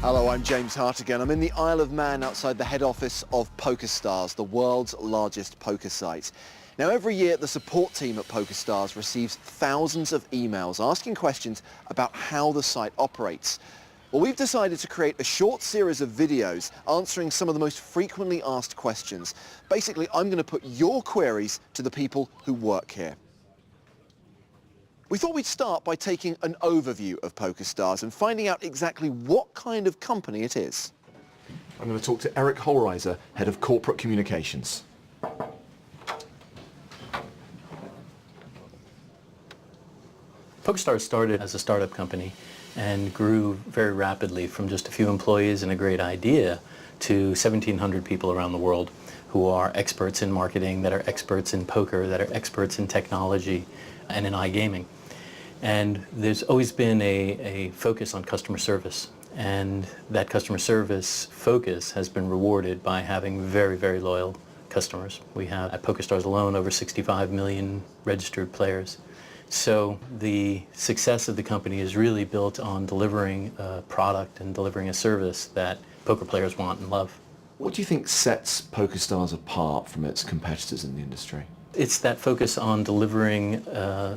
Hello, I'm James Hart again. I'm in the Isle of Man outside the head office of Pokerstars, the world's largest poker site. Now, every year the support team at Pokerstars receives thousands of emails asking questions about how the site operates. Well, we've decided to create a short series of videos answering some of the most frequently asked questions. Basically, I'm going to put your queries to the people who work here. We thought we'd start by taking an overview of Pokerstars and finding out exactly what kind of company it is. I'm going to talk to Eric Holreiser, Head of Corporate Communications. Pokerstars started as a startup company and grew very rapidly from just a few employees and a great idea to 1,700 people around the world who are experts in marketing, that are experts in poker, that are experts in technology and in iGaming. And there's always been a focus on customer service, and that customer service focus has been rewarded by having very, very loyal customers. We have at Pokerstars alone over 65 million registered players. So the success of the company is really built on delivering a product and delivering a service that poker players want and love. What do you think sets Pokerstars apart from its competitors in the industry? It's that focus on delivering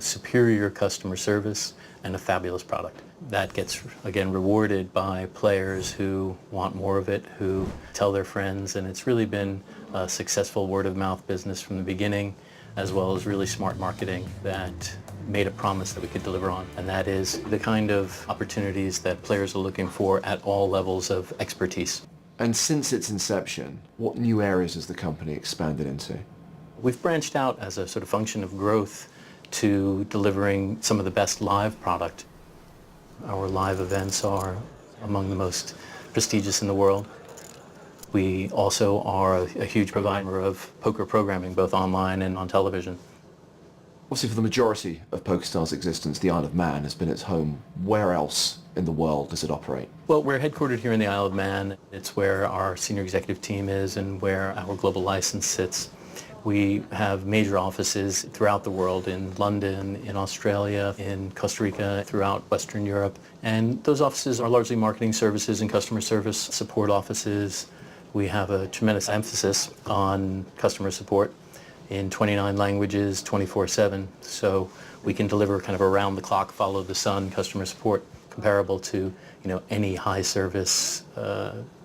superior customer service and a fabulous product. That gets, again, rewarded by players who want more of it, who tell their friends, and it's really been a successful word-of-mouth business from the beginning, as well as really smart marketing that made a promise that we could deliver on, and that is the kind of opportunities that players are looking for at all levels of expertise. And since its inception, what new areas has the company expanded into? We've branched out as a sort of function of growth to delivering some of the best live product. Our live events are among the most prestigious in the world. We also are a huge provider of poker programming, both online and on television. Obviously, for the majority of Pokerstars' existence, the Isle of Man has been its home. Where else in the world does it operate? Well, we're headquartered here in the Isle of Man. It's where our senior executive team is and where our global license sits. We have major offices throughout the world, in London, in Australia, in Costa Rica, throughout Western Europe. And those offices are largely marketing services and customer service support offices. We have a tremendous emphasis on customer support in 29 languages, 24/7. So we can deliver kind of around-the-clock, follow-the-sun customer support comparable to, any high-service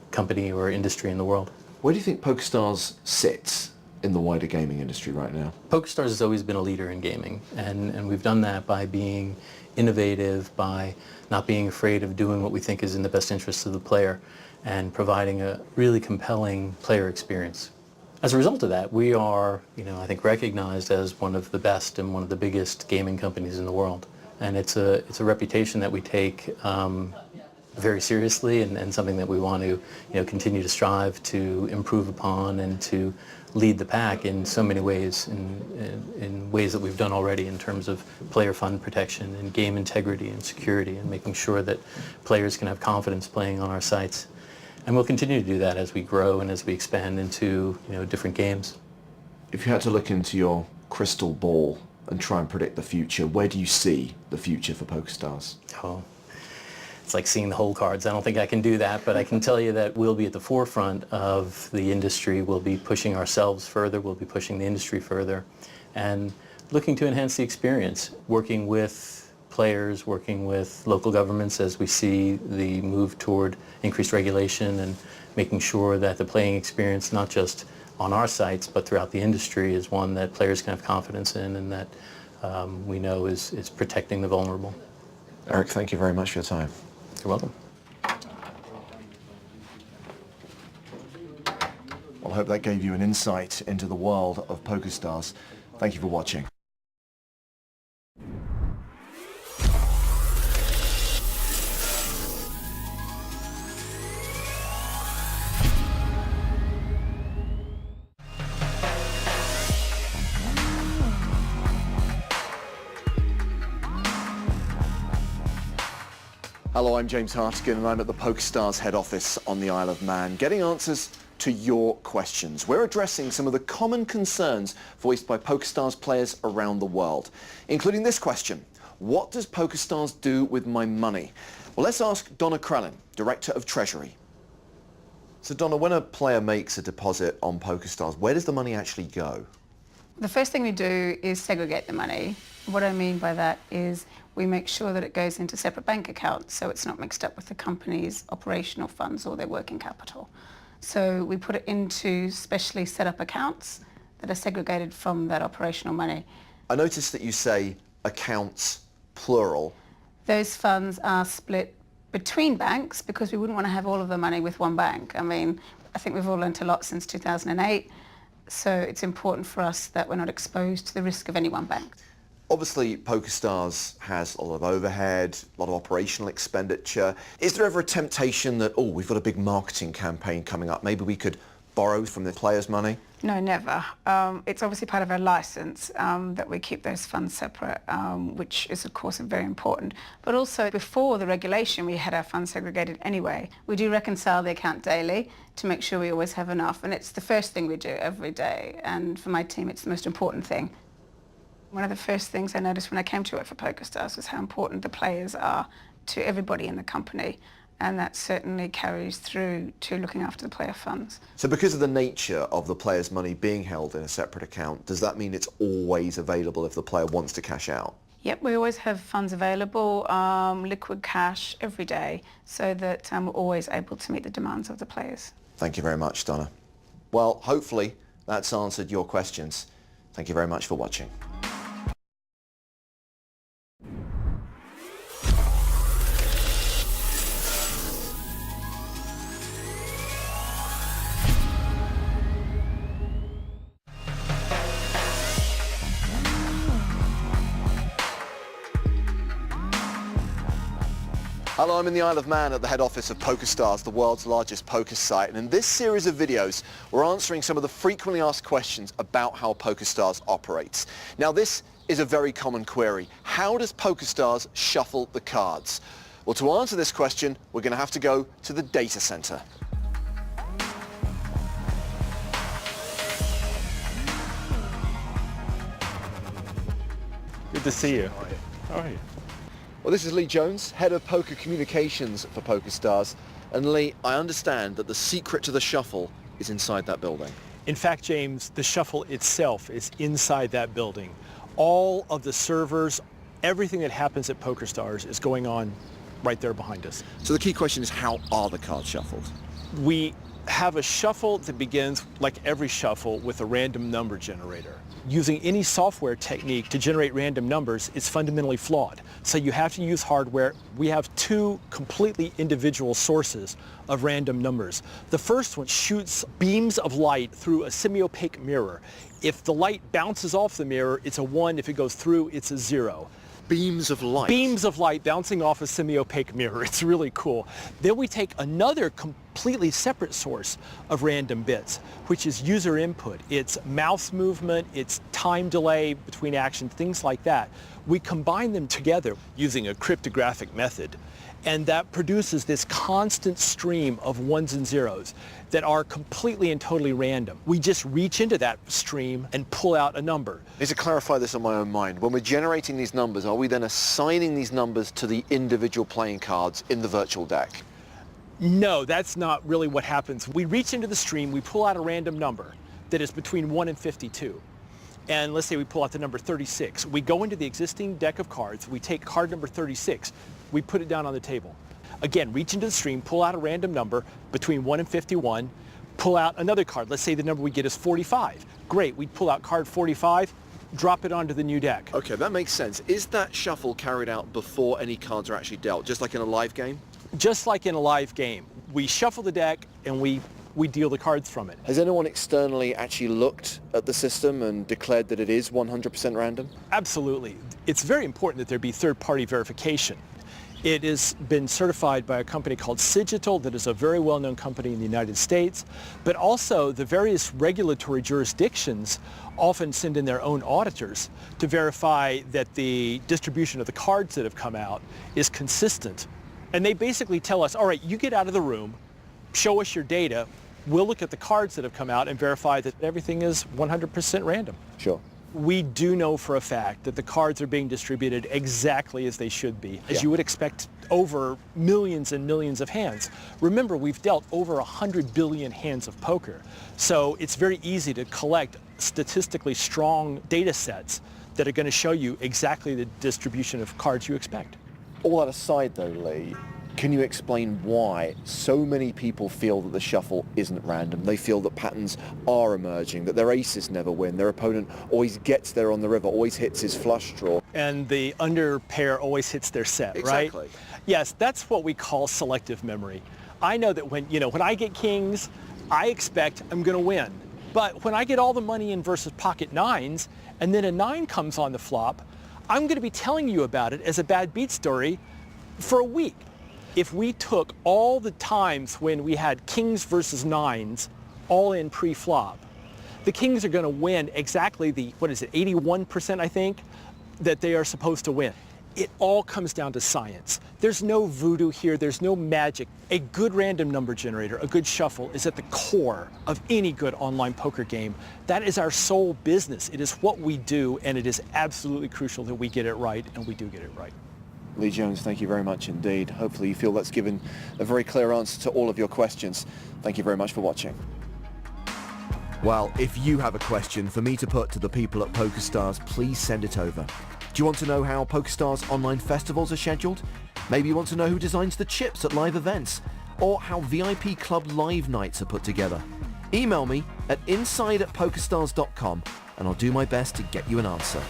company or industry in the world. Where do you think Pokerstars sits in the wider gaming industry right now? Pokerstars has always been a leader in gaming, and we've done that by being innovative, by not being afraid of doing what we think is in the best interest of the player, and providing a really compelling player experience. As a result of that, we are, I think, recognized as one of the best and one of the biggest gaming companies in the world. And it's a reputation that we take very seriously, and something that we want to continue to strive to improve upon and to lead the pack in so many ways, in ways that we've done already in terms of player fund protection and game integrity and security, and making sure that players can have confidence playing on our sites. And we'll continue to do that as we grow and as we expand into different games. If you had to look into your crystal ball and try and predict the future, where do you see the future for Pokerstars? Oh, it's like seeing the whole cards. I don't think I can do that, but I can tell you that we'll be at the forefront of the industry. We'll be pushing ourselves further. We'll be pushing the industry further, and looking to enhance the experience, working with players, working with local governments as we see the move toward increased regulation, and making sure that the playing experience, not just on our sites, but throughout the industry, is one that players can have confidence in, and that we know is protecting the vulnerable. Eric, thank you very much for your time. You're welcome. Well, I hope that gave you an insight into the world of Pokerstars. Thank you for watching. Hello, I'm James Hartigan and I'm at the Pokerstars head office on the Isle of Man, getting answers to your questions. We're addressing some of the common concerns voiced by Pokerstars players around the world, including this question: What does Pokerstars do with my money? Well, let's ask Donna Krellin, Director of Treasury. So Donna, when a player makes a deposit on Pokerstars, where does the money actually go? The first thing we do is segregate the money. What I mean by that is we make sure that it goes into separate bank accounts so it's not mixed up with the company's operational funds or their working capital. So we put it into specially set up accounts that are segregated from that operational money. I noticed that you say accounts plural. Those funds are split between banks because we wouldn't want to have all of the money with one bank. I mean, I think we've all learnt a lot since 2008. So it's important for us that we're not exposed to the risk of any one bank. Obviously, Pokerstars has a lot of overhead, a lot of operational expenditure. Is there ever a temptation that, oh, we've got a big marketing campaign coming up, maybe we could borrow from the players' money? No, never. It's obviously part of our license that we keep those funds separate, which is of course very important. But also before the regulation we had our funds segregated anyway. We do reconcile the account daily to make sure we always have enough, and it's the first thing we do every day, and for my team it's the most important thing. One of the first things I noticed when I came to work for Pokerstars was how important the players are to everybody in the company. And that certainly carries through to looking after the player funds. So because of the nature of the player's money being held in a separate account, does that mean it's always available if the player wants to cash out? Yep, we always have funds available, liquid cash every day, so that we're always able to meet the demands of the players. Thank you very much, Donna. Well, hopefully that's answered your questions. Thank you very much for watching. Hello, I'm in the Isle of Man at the head office of Pokerstars, the world's largest poker site. And in this series of videos, we're answering some of the frequently asked questions about how Pokerstars operates. Now, this is a very common query. How does Pokerstars shuffle the cards? Well, to answer this question, we're going to have to go to the data center. Good to see you. How are you? Well, this is Lee Jones, head of poker communications for Pokerstars. And Lee, I understand that the secret to the shuffle is inside that building. In fact, James, the shuffle itself is inside that building. All of the servers, everything that happens at Pokerstars is going on right there behind us. So the key question is, how are the cards shuffled? We have a shuffle that begins, like every shuffle, with a random number generator. Using any software technique to generate random numbers is fundamentally flawed. So you have to use hardware. We have two completely individual sources of random numbers. The first one shoots beams of light through a semi-opaque mirror. If the light bounces off the mirror, it's a 1. If it goes through, it's a 0. Beams of light? Beams of light bouncing off a semi-opaque mirror. It's really cool. Then we take another completely separate source of random bits, which is user input. It's mouse movement, it's time delay between actions, things like that. We combine them together using a cryptographic method, and that produces this constant stream of 1s and 0s that are completely and totally random. We just reach into that stream and pull out a number. I need to clarify this on my own mind. When we're generating these numbers, are we then assigning these numbers to the individual playing cards in the virtual deck? No, that's not really what happens. We reach into the stream, we pull out a random number that is between 1 and 52. And let's say we pull out the number 36. We go into the existing deck of cards, we take card number 36, we put it down on the table. Again, reach into the stream, pull out a random number between 1 and 51, pull out another card. Let's say the number we get is 45. Great, we'd pull out card 45, drop it onto the new deck. Okay, that makes sense. Is that shuffle carried out before any cards are actually dealt, just like in a live game? Just like in a live game. We shuffle the deck and we deal the cards from it. Has anyone externally actually looked at the system and declared that it is 100% random? Absolutely. It's very important that there be third-party verification. It has been certified by a company called Cigital that is a very well-known company in the United States, but also the various regulatory jurisdictions often send in their own auditors to verify that the distribution of the cards that have come out is consistent. And they basically tell us, all right, you get out of the room, show us your data, we'll look at the cards that have come out and verify that everything is 100% random. Sure. We do know for a fact that the cards are being distributed exactly as they should be, as you would expect over millions and millions of hands. Remember, we've dealt over 100 billion hands of poker, so it's very easy to collect statistically strong data sets that are going to show you exactly the distribution of cards you expect. All that aside though, Lee, can you explain why so many people feel that the shuffle isn't random? They feel that patterns are emerging, that their aces never win, their opponent always gets there on the river, always hits his flush draw. And the under pair always hits their set, Exactly. right? Yes, that's what we call selective memory. I know that when I get kings, I expect I'm going to win. But when I get all the money in versus pocket nines, and then a 9 comes on the flop, I'm going to be telling you about it as a bad beat story for a week. If we took all the times when we had kings versus 9s all in pre-flop, the kings are going to win exactly the, 81% I think, that they are supposed to win. It all comes down to science. There's no voodoo here, there's no magic. A good random number generator, a good shuffle, is at the core of any good online poker game. That is our sole business. It is what we do, and it is absolutely crucial that we get it right, and we do get it right. Lee Jones, thank you very much indeed. Hopefully you feel that's given a very clear answer to all of your questions. Thank you very much for watching. Well, if you have a question for me to put to the people at Pokerstars, please send it over. Do you want to know how Pokerstars online festivals are scheduled? Maybe you want to know who designs the chips at live events? Or how VIP Club live nights are put together? Email me at inside@pokerstars.com and I'll do my best to get you an answer.